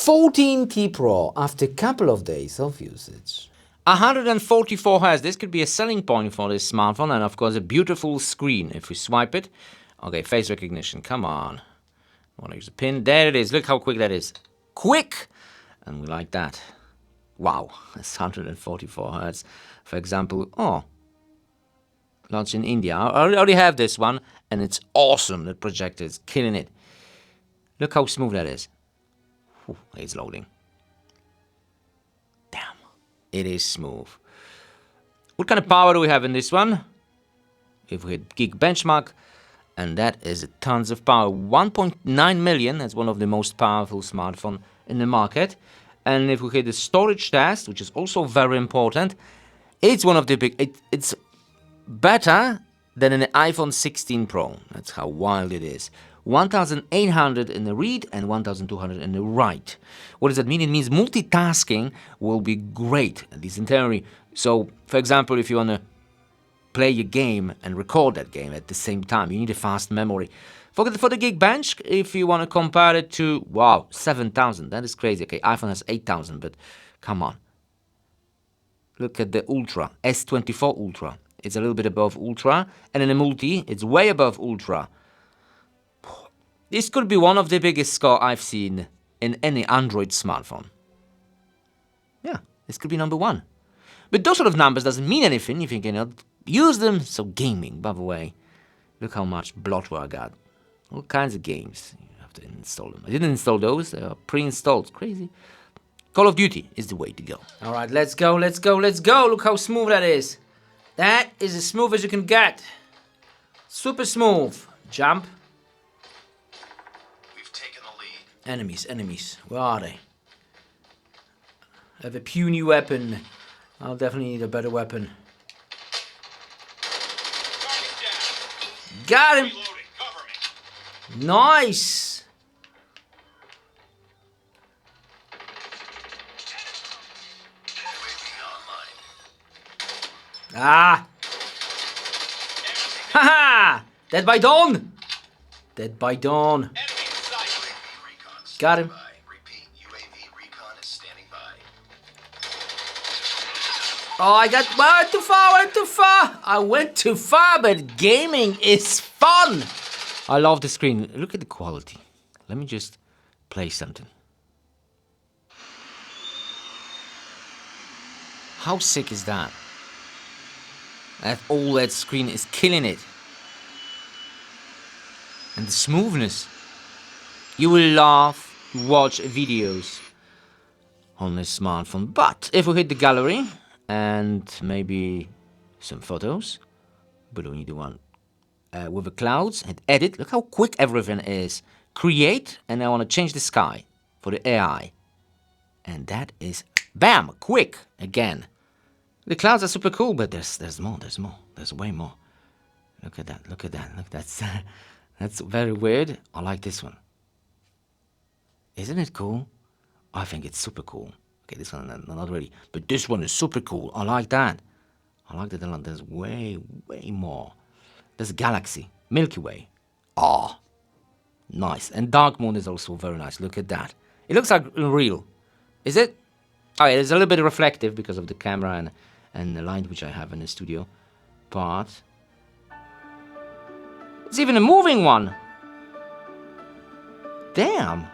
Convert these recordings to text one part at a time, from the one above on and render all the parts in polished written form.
14T Pro after a couple of days of usage. 144 Hz, this could be a selling point for this smartphone, and of course a beautiful screen. If we swipe it, okay, face recognition, come on. I want to use a pin, there it is, look how quick that is. Quick! And we like that. Wow, that's 144 Hz. For example, launched in India. I already have this one, and it's awesome. The projector is killing it. Look how smooth that is. Whew, it's loading. Damn, it is smooth. What kind of power do we have in this one? If we hit Geek Benchmark, and that is tons of power. 1.9 million, that's one of the most powerful smartphones in the market. And if we hit the storage test, which is also very important, it's one of the big, it's better than an iPhone 16 Pro. That's how wild it is. 1,800 in the read and 1,200 in the write. What does that mean? It means multitasking will be great, at least in theory. So, for example, if you want to play a game and record that game at the same time, you need a fast memory. For the Geekbench, if you want to compare it to, wow, 7,000, that is crazy. Okay, iPhone has 8,000, but come on. Look at the Ultra, S24 Ultra. It's a little bit above Ultra, and in a multi, it's way above Ultra. This could be one of the biggest score I've seen in any Android smartphone. Yeah, this could be number one. But those sort of numbers doesn't mean anything if you cannot use them. So gaming, by the way, look how much bloatware I got. All kinds of games. You have to install them. I didn't install those. They are pre-installed. Crazy. Call of Duty is the way to go. All right, let's go, let's go, let's go. Look how smooth that is. That is as smooth as you can get. Super smooth. Jump. We've taken the lead. Enemies. Where are they? I have a puny weapon. I'll definitely need a better weapon. Got him. Nice. Ah. Haha. Dead by dawn. Dead by dawn. Got him. Repeat, UAV recon is standing by. Oh, I went too far. I went too far, but gaming is fun. I love the screen. Look at the quality. Let me just play something. How sick is that? That OLED screen is killing it. And the smoothness. You will laugh, watch videos on this smartphone. But if we hit the gallery and maybe some photos, but we need the one with the clouds, and edit. Look how quick everything is. Create, and I want to change the sky for the AI. And that is, bam, quick, again. The clouds are super cool, but there's more. There's way more. Look at that. That's very weird. I like this one. Isn't it cool? I think it's super cool. Okay, this one not really, but this one is super cool. I like that. I like that a lot. There's way more. There's Galaxy, Milky Way. Ah, nice. And Dark Moon is also very nice. Look at that. It looks like real. Is it? Oh, yeah, it's a little bit reflective because of the camera and the light which I have in the studio. But it's even a moving one. Damn.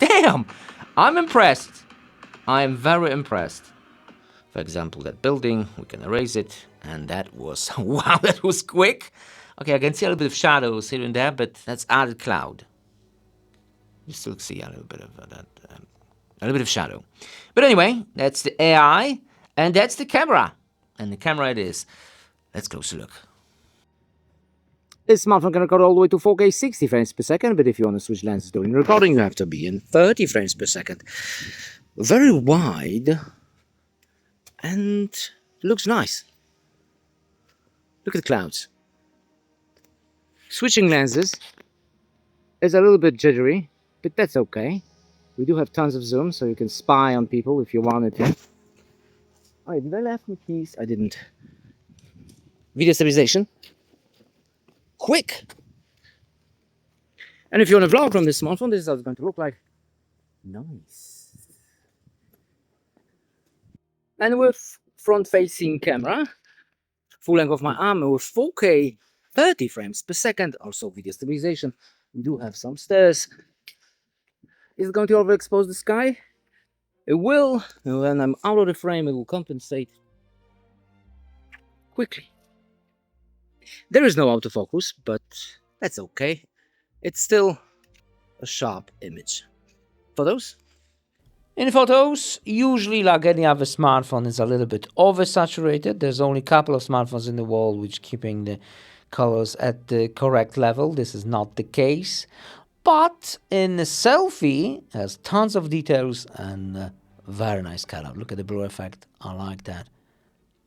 Damn. I'm impressed. I am very impressed. For example, that building, we can erase it. And that was, wow, that was quick. Okay, I can see a little bit of shadows here and there, but that's added cloud. You still see a little bit of that, a little bit of shadow. But anyway, that's the AI, and that's the camera. And the camera it is. Let's close a look. This smartphone can record all the way to 4K 60 frames per second, but if you want to switch lenses during recording, you have to be in 30 frames per second. Very wide, and looks nice. Look at the clouds. Switching lenses is a little bit jittery, but that's okay. We do have tons of zoom, so you can spy on people if you wanted to. Oh, did I left my keys? I didn't. Video stabilization. Quick! And if you want to vlog from this smartphone, this is how it's going to look like. Nice. And with front-facing camera, full length of my arm with 4K 30 frames per second, also video stabilization. We do have some stairs. Is it going to overexpose the sky? It will. And when I'm out of the frame, it will compensate quickly. There is no autofocus, but that's okay. It's still a sharp image. Photos? In photos, usually like any other smartphone, it's a little bit oversaturated. There's only a couple of smartphones in the world which keeping the colors at the correct level. This is not the case. But in the selfie, has tons of details and very nice color. Look at the blur effect. I like that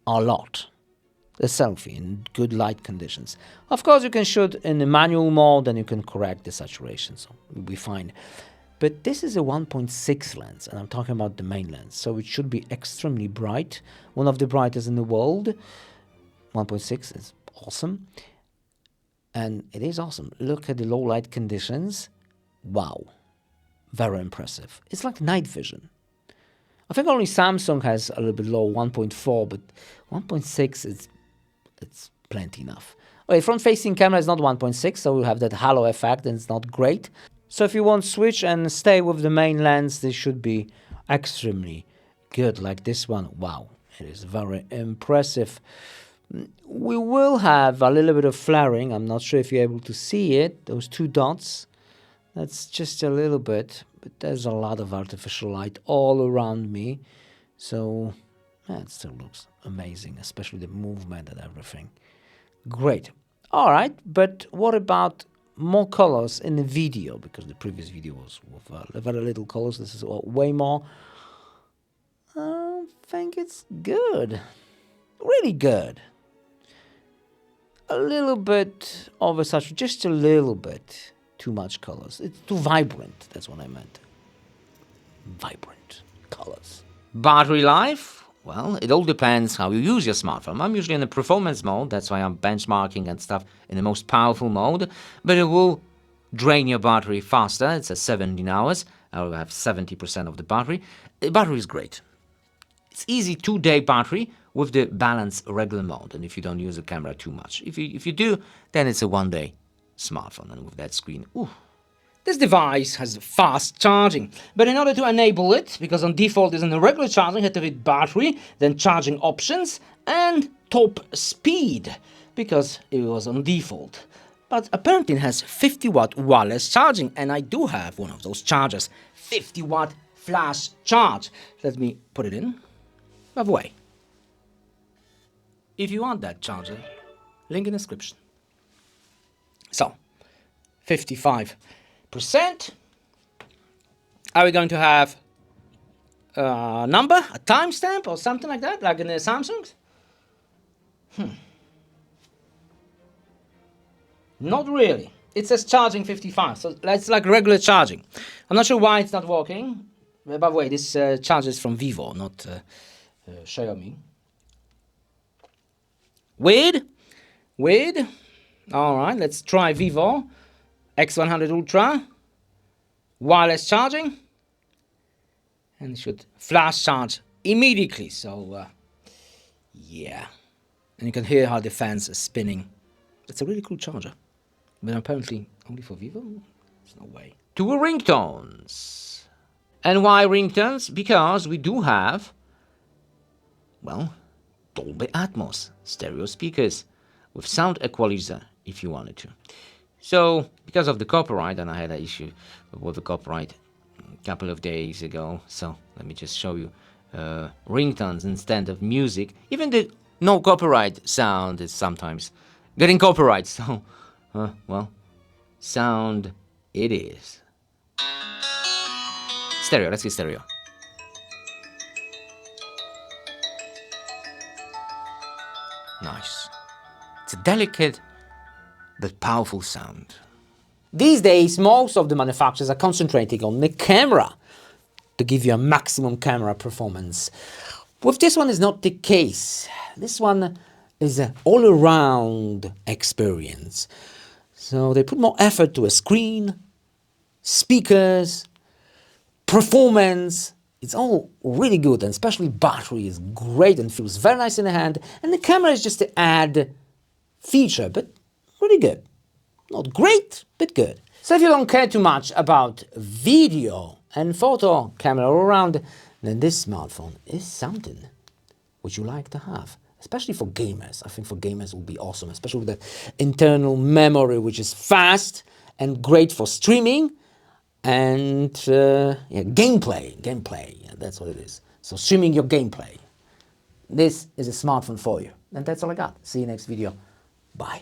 a lot. The selfie in good light conditions. Of course, you can shoot in the manual mode and you can correct the saturation, so it'll be fine. But this is a 1.6 lens, and I'm talking about the main lens, so it should be extremely bright. One of the brightest in the world. 1.6 is awesome. And it is awesome. Look at the low light conditions. Wow. Very impressive. It's like night vision. I think only Samsung has a little bit low, 1.4, but 1.6 is it's plenty enough. Okay, front-facing camera is not 1.6, so we'll have that halo effect, and it's not great. So if you want to switch and stay with the main lens, this should be extremely good, like this one. Wow, it is very impressive. We will have a little bit of flaring. I'm not sure if you're able to see it, those two dots. That's just a little bit, but there's a lot of artificial light all around me. So yeah, it still looks amazing, especially the movement and everything. Great. All right, but what about more colors in the video? Because the previous video was with very little colors. This is way more. I think it's good. Really good. A little bit oversaturated, just a little bit too much colors. It's too vibrant, that's what I meant. Vibrant colors. Battery life? Well, it all depends how you use your smartphone. I'm usually in the performance mode, that's why I'm benchmarking and stuff in the most powerful mode, but it will drain your battery faster. It's at 17 hours. I will have 70% of the battery. The battery is great. It's easy 2-day battery with the balance regular mode, and if you don't use the camera too much. If you do, then it's a 1-day smartphone, and with that screen, ooh. This device has fast charging, but in order to enable it, because on default it's in the regular charging, you have to hit battery, then charging options, and top speed, because it was on default. But apparently it has 50-watt wireless charging, and I do have one of those chargers, 50-watt flash charge. Let me put it in. By the way, if you want that charger, link in the description. So, 55%. Are we going to have a number, a timestamp, or something like that, like in the Samsungs? Not really. It says charging 55, so that's like regular charging. I'm not sure why it's not working. By the way, this charger is from Vivo, not Xiaomi. Weird. All right, let's try Vivo X100 Ultra. Wireless charging. And it should flash charge immediately. So, yeah. And you can hear how the fans are spinning. It's a really cool charger. But apparently only for Vivo? There's no way. To ringtones. And why ringtones? Because we do have, well, Dolby Atmos stereo speakers with sound equalizer if you wanted to. So, because of the copyright, and I had an issue with the copyright a couple of days ago, so let me just show you ringtones instead of music. Even the no copyright sound is sometimes getting copyright, so, well, sound it is. Stereo, let's get stereo. Nice. It's a delicate but powerful sound. These days, most of the manufacturers are concentrating on the camera to give you a maximum camera performance. With this one is not the case. This one is an all-around experience. So they put more effort to a screen, speakers, performance. It's all really good, and especially battery is great and feels very nice in the hand. And the camera is just an add feature, but really good. Not great, but good. So if you don't care too much about video and photo camera all around, then this smartphone is something which you like to have, especially for gamers. I think for gamers it will be awesome, especially with the internal memory, which is fast and great for streaming and gameplay. Yeah, that's what it is. So streaming your gameplay. This is a smartphone for you. And that's all I got. See you next video. Bye.